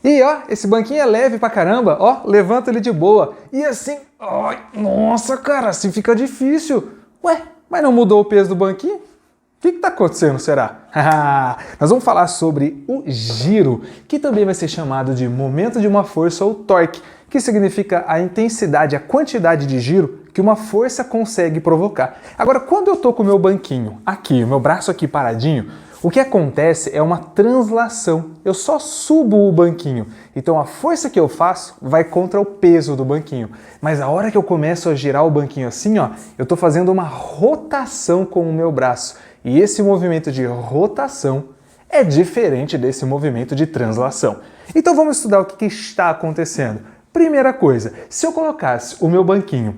E ó, esse banquinho é leve pra caramba, ó, levanta ele de boa. E assim, ai, nossa, cara, assim fica difícil. Ué, mas não mudou o peso do banquinho? O que tá acontecendo, será? Nós vamos falar sobre o giro, que também vai ser chamado de momento de uma força ou torque, que significa a intensidade, a quantidade de giro que uma força consegue provocar. Agora, quando eu tô com o meu banquinho aqui, o meu braço aqui paradinho, o que acontece é uma translação. Eu só subo o banquinho. Então a força que eu faço vai contra o peso do banquinho. Mas a hora que eu começo a girar o banquinho assim, ó, eu estou fazendo uma rotação com o meu braço. E esse movimento de rotação é diferente desse movimento de translação. Então vamos estudar o que está acontecendo. Primeira coisa, se eu colocasse o meu banquinho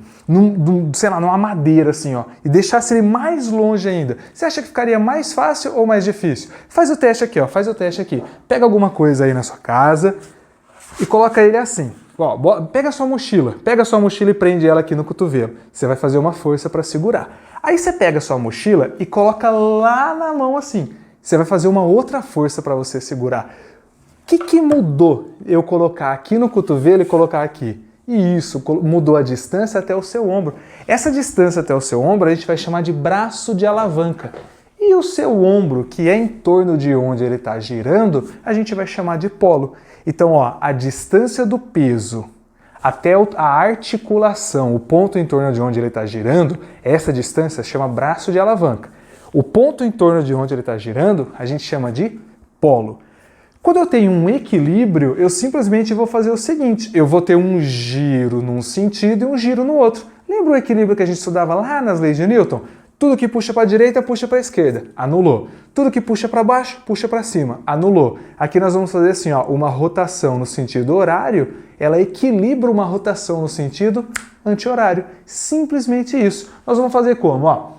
sei lá, numa madeira assim, ó, e deixasse ele mais longe ainda, você acha que ficaria mais fácil ou mais difícil? Faz o teste aqui, ó, faz o teste aqui. Pega alguma coisa aí na sua casa e coloca ele assim. Ó, pega a sua mochila e prende ela aqui no cotovelo. Você vai fazer uma força para segurar. Aí você pega a sua mochila e coloca lá na mão assim. Você vai fazer uma outra força para você segurar. O que mudou eu colocar aqui no cotovelo e colocar aqui? E isso mudou a distância até o seu ombro. Essa distância até o seu ombro a gente vai chamar de braço de alavanca. E o seu ombro, que é em torno de onde ele está girando, a gente vai chamar de polo. Então, ó, a distância do peso até a articulação, o ponto em torno de onde ele está girando, essa distância chama braço de alavanca. O ponto em torno de onde ele está girando, a gente chama de polo. Quando eu tenho um equilíbrio, eu simplesmente vou fazer o seguinte, eu vou ter um giro num sentido e um giro no outro. Lembra o equilíbrio que a gente estudava lá nas leis de Newton? Tudo que puxa para a direita, puxa para a esquerda, anulou. Tudo que puxa para baixo, puxa para cima, anulou. Aqui nós vamos fazer assim, ó, uma rotação no sentido horário, ela equilibra uma rotação no sentido anti-horário. Simplesmente isso. Nós vamos fazer como? Ó,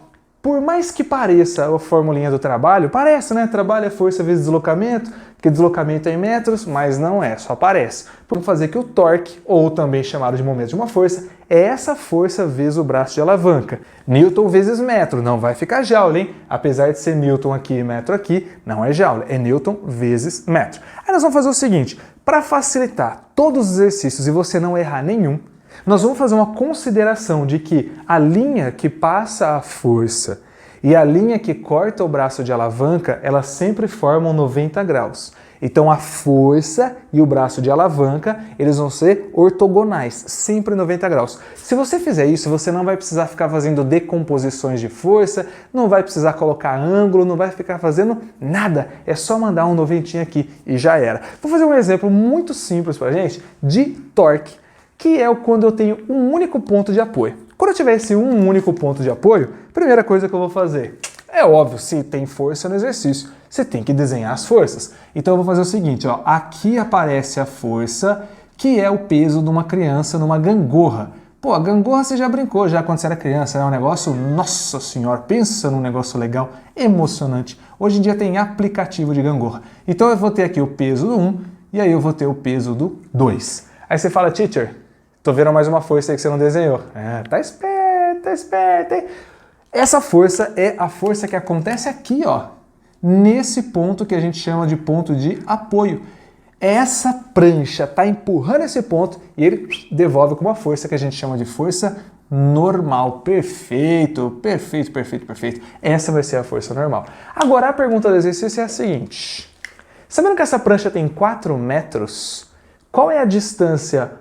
por mais que pareça a formulinha do trabalho, parece, né? Trabalho é força vezes deslocamento, porque deslocamento é em metros, mas não é, só parece. Vamos fazer que o torque, ou também chamado de momento de uma força, é essa força vezes o braço de alavanca. Newton vezes metro, não vai ficar joule, hein? Apesar de ser Newton aqui e metro aqui, não é joule, é Newton vezes metro. Aí nós vamos fazer o seguinte, para facilitar todos os exercícios e você não errar nenhum, nós vamos fazer uma consideração de que a linha que passa a força e a linha que corta o braço de alavanca, elas sempre formam 90 graus. Então a força e o braço de alavanca, eles vão ser ortogonais, sempre 90 graus. Se você fizer isso, você não vai precisar ficar fazendo decomposições de força, não vai precisar colocar ângulo, não vai ficar fazendo nada. É só mandar um noventinho aqui e já era. Vou fazer um exemplo muito simples pra gente de torque, que é quando eu tenho um único ponto de apoio. Quando eu tiver esse um único ponto de apoio, primeira coisa que eu vou fazer, é óbvio, se tem força no exercício, você tem que desenhar as forças. Então eu vou fazer o seguinte, ó, aqui aparece a força, que é o peso de uma criança numa gangorra. Pô, a gangorra você já brincou já quando você era criança, é um negócio, nossa senhora, pensa num negócio legal, emocionante. Hoje em dia tem aplicativo de gangorra. Então eu vou ter aqui o peso do 1 e aí eu vou ter o peso do 2. Aí você fala, teacher, tô vendo mais uma força aí que você não desenhou. Tá esperto, hein? Essa força é a força que acontece aqui, ó, nesse ponto que a gente chama de ponto de apoio. Essa prancha tá empurrando esse ponto e ele devolve com uma força que a gente chama de força normal. Perfeito. Essa vai ser a força normal. Agora a pergunta do exercício é a seguinte. Sabendo que essa prancha tem 4 metros, qual é a distância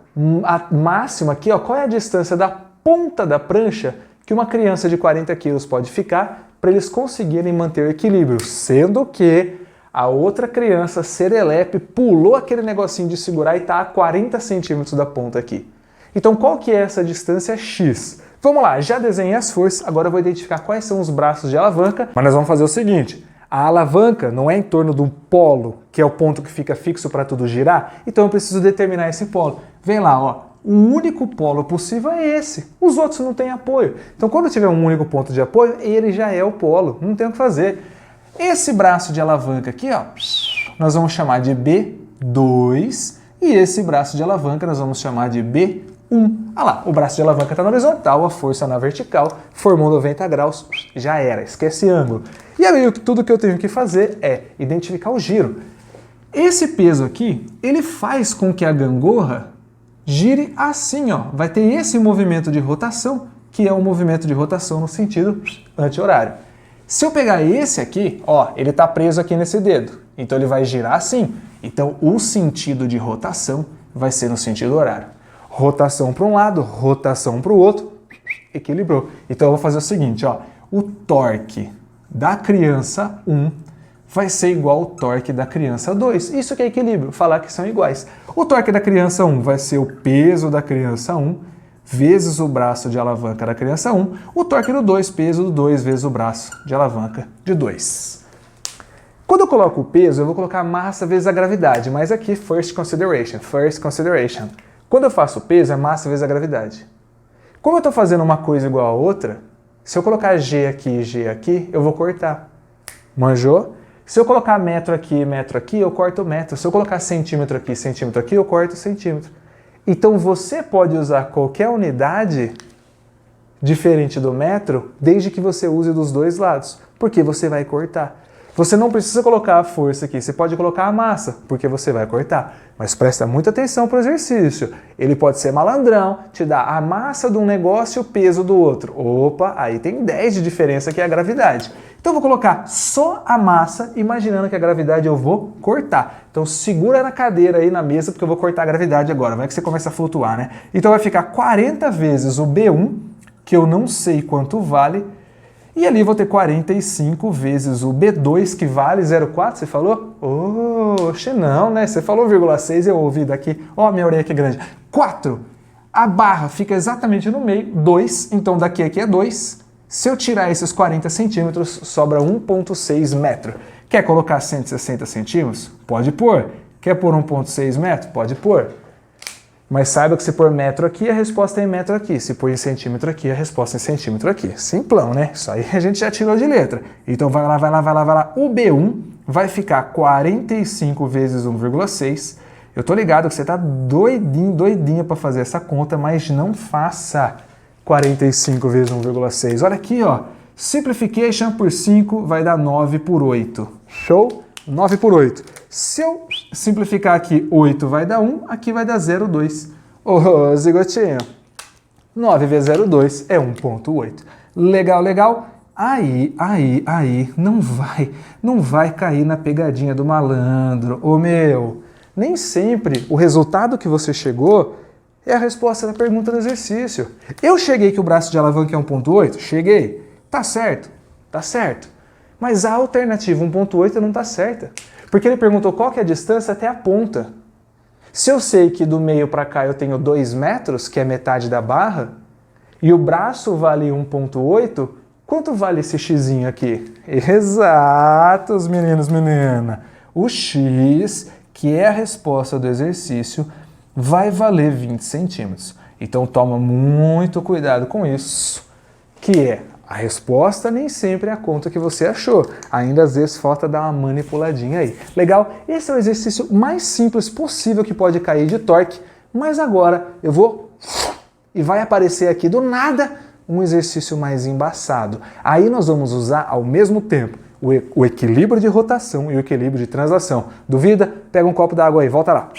máxima aqui, ó, qual é a distância da ponta da prancha que uma criança de 40 quilos pode ficar para eles conseguirem manter o equilíbrio, sendo que a outra criança serelepe pulou aquele negocinho de segurar e está a 40 centímetros da ponta aqui. Então qual que é essa distância X? Vamos lá, já desenhei as forças, agora eu vou identificar quais são os braços de alavanca, mas nós vamos fazer o seguinte, a alavanca não é em torno do polo, que é o ponto que fica fixo para tudo girar, então eu preciso determinar esse polo. Vem lá, ó. O único polo possível é esse. Os outros não têm apoio. Então, quando eu tiver um único ponto de apoio, ele já é o polo. Não tem o que fazer. Esse braço de alavanca aqui, ó, nós vamos chamar de B2. E esse braço de alavanca nós vamos chamar de B1. Olha lá, o braço de alavanca está na horizontal, a força na vertical, formou 90 graus, já era, esquece ângulo. E aí, tudo que eu tenho que fazer é identificar o giro. Esse peso aqui, ele faz com que a gangorra gire assim, ó. Vai ter esse movimento de rotação, que é um movimento de rotação no sentido anti-horário. Se eu pegar esse aqui, ó, ele está preso aqui nesse dedo, então ele vai girar assim. Então o sentido de rotação vai ser no sentido horário. Rotação para um lado, rotação para o outro, equilibrou. Então eu vou fazer o seguinte, ó, o torque da criança 1 vai ser igual ao torque da criança 2. Isso que é equilíbrio, falar que são iguais. O torque da criança 1 vai ser o peso da criança 1 vezes o braço de alavanca da criança 1. O torque do 2, peso do 2 vezes o braço de alavanca de 2. Quando eu coloco o peso, eu vou colocar a massa vezes a gravidade, mas aqui, first consideration. Quando eu faço o peso, é massa vezes a gravidade. Como eu estou fazendo uma coisa igual a outra, se eu colocar G aqui e G aqui, eu vou cortar. Manjou? Se eu colocar metro aqui, eu corto metro. Se eu colocar centímetro aqui, eu corto centímetro. Então você pode usar qualquer unidade diferente do metro, desde que você use dos dois lados, porque você vai cortar. Você não precisa colocar a força aqui, você pode colocar a massa, porque você vai cortar. Mas presta muita atenção para o exercício. Ele pode ser malandrão, te dar a massa de um negócio e o peso do outro. Opa, aí tem 10 de diferença que é a gravidade. Então eu vou colocar só a massa, imaginando que a gravidade eu vou cortar. Então segura na cadeira aí na mesa, porque eu vou cortar a gravidade agora. Vai que você começa a flutuar, né? Então vai ficar 40 vezes o B1, que eu não sei quanto vale, e ali vou ter 45 vezes o B2, que vale 0,4, você falou? Oxe, não, né? Você falou 0,6, eu ouvi daqui. Ó, minha orelha que grande. 4. A barra fica exatamente no meio, 2, então daqui aqui é 2. Se eu tirar esses 40 centímetros, sobra 1,6 metro. Quer colocar 160 centímetros? Pode pôr. Quer pôr 1,6 metro? Pode pôr. Mas saiba que se pôr metro aqui, a resposta é em metro aqui. Se pôr em centímetro aqui, a resposta é em centímetro aqui. Simplão, né? Isso aí a gente já tirou de letra. Então vai lá. O B1 vai ficar 45 vezes 1,6. Eu tô ligado que você tá doidinha para fazer essa conta, mas não faça 45 vezes 1,6. Olha aqui, ó. Simplification por 5 vai dar 9 por 8. Show? 9 por 8. Se eu simplificar aqui, 8 vai dar 1, aqui vai dar 0,2. Ô, zigotinho, 9 vezes 0,2 é 1,8. Legal? Aí, não vai cair na pegadinha do malandro. Ô meu, nem sempre o resultado que você chegou é a resposta da pergunta do exercício. Eu cheguei que o braço de alavanca é 1,8? Cheguei. Tá certo. Mas a alternativa 1,8 não tá certa. Porque ele perguntou qual que é a distância até a ponta. Se eu sei que do meio para cá eu tenho 2 metros, que é metade da barra, e o braço vale 1,8, quanto vale esse xzinho aqui? Exatos, meninos, menina. O x, que é a resposta do exercício, vai valer 20 centímetros. Então toma muito cuidado com isso, que é a resposta nem sempre é a conta que você achou. Ainda às vezes falta dar uma manipuladinha aí. Legal? Esse é o exercício mais simples possível que pode cair de torque, mas agora eu vou e vai aparecer aqui do nada um exercício mais embaçado. Aí nós vamos usar ao mesmo tempo o equilíbrio de rotação e o equilíbrio de translação. Duvida? Pega um copo d'água aí, volta lá.